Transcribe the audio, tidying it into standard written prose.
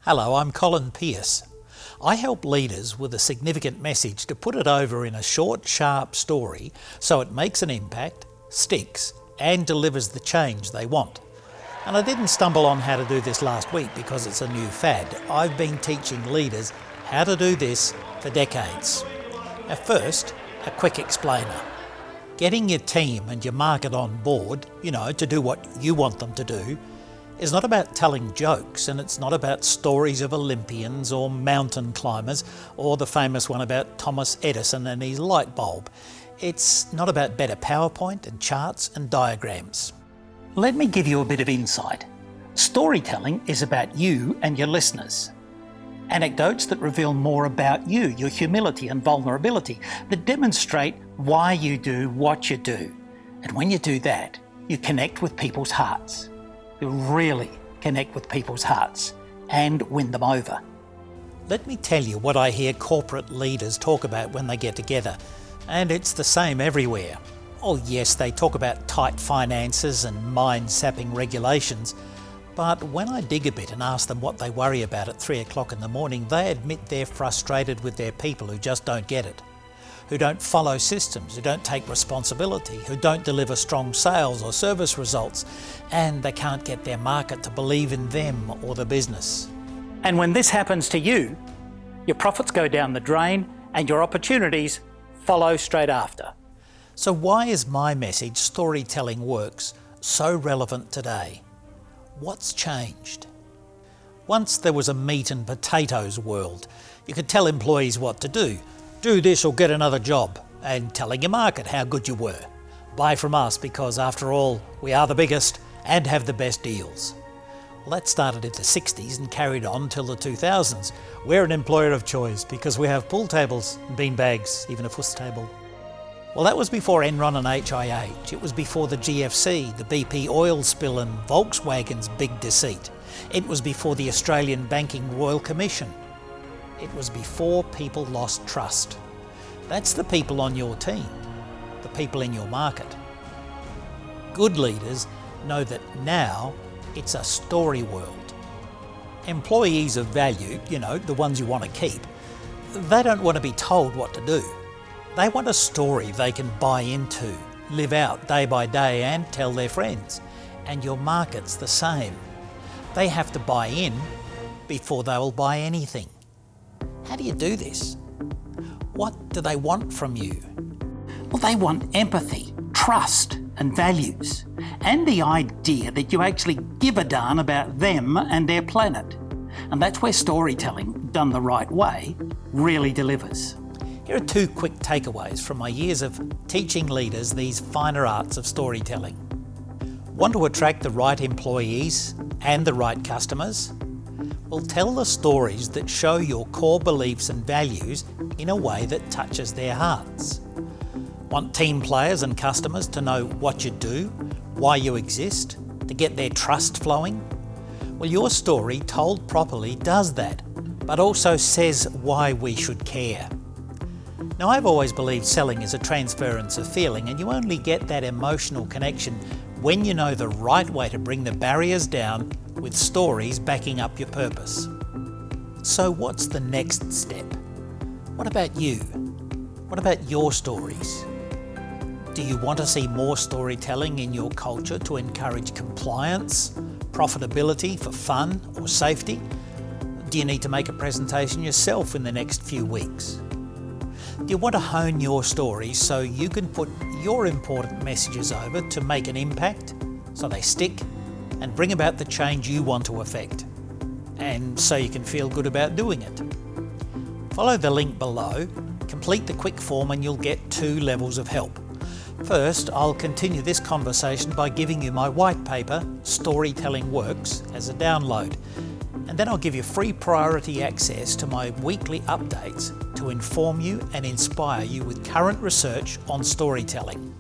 Hello, I'm Colin Pearce. I help leaders with a significant message to put it over in a short, sharp story so it makes an impact, sticks, and delivers the change they want. And I didn't stumble on how to do this last week because it's a new fad. I've been teaching leaders how to do this for decades. Now first, a quick explainer. Getting your team and your market on board, to do what you want them to do, is not about telling jokes, and it's not about stories of Olympians or mountain climbers or the famous one about Thomas Edison and his light bulb. It's not about better PowerPoint and charts and diagrams. Let me give you a bit of insight. Storytelling is about you and your listeners. Anecdotes that reveal more about you, your humility and vulnerability, that demonstrate why you do what you do. And when you do that, you connect with people's hearts. You really connect with people's hearts and win them over. Let me tell you what I hear corporate leaders talk about when they get together, and it's the same everywhere. Oh yes, they talk about tight finances and mind-sapping regulations, but when I dig a bit and ask them what they worry about at 3 o'clock in the morning, they admit they're frustrated with their people who just don't get it, who don't follow systems, who don't take responsibility, who don't deliver strong sales or service results, and they can't get their market to believe in them or the business. And when this happens to you, your profits go down the drain and your opportunities follow straight after. So why is my message, Storytelling Works, so relevant today? What's changed? Once there was a meat and potatoes world. You could tell employees what to do. Do this or get another job, and telling your market how good you were. Buy from us because after all, we are the biggest and have the best deals. Well, that started in the 60s and carried on till the 2000s. We're an employer of choice because we have pool tables, bean bags, even a fuss table. Well, that was before Enron and HIH. It was before the GFC, the BP oil spill and Volkswagen's big deceit. It was before the Australian Banking Royal Commission. It was before people lost trust. That's the people on your team, the people in your market. Good leaders know that now it's a story world. Employees of value, the ones you want to keep, they don't want to be told what to do. They want a story they can buy into, live out day by day and tell their friends. And your market's the same. They have to buy in before they will buy anything. How do you do this? What do they want from you? Well, they want empathy, trust and values, and the idea that you actually give a darn about them and their planet. And that's where storytelling, done the right way, really delivers. Here are 2 quick takeaways from my years of teaching leaders these finer arts of storytelling. Want to attract the right employees and the right customers? Well, tell the stories that show your core beliefs and values in a way that touches their hearts. Want team players and customers to know what you do, why you exist, to get their trust flowing? Well, your story told properly does that, but also says why we should care. Now, I've always believed selling is a transference of feeling, and you only get that emotional connection when you know the right way to bring the barriers down with stories backing up your purpose. So what's the next step? What about you? What about your stories? Do you want to see more storytelling in your culture to encourage compliance, profitability for fun or safety? Do you need to make a presentation yourself in the next few weeks? Do you want to hone your stories so you can put your important messages over to make an impact, so they stick and bring about the change you want to affect, and so you can feel good about doing it? Follow the link below, complete the quick form and you'll get 2 levels of help. First, I'll continue this conversation by giving you my white paper, Storytelling Works, as a download. And then I'll give you free priority access to my weekly updates to inform you and inspire you with current research on storytelling.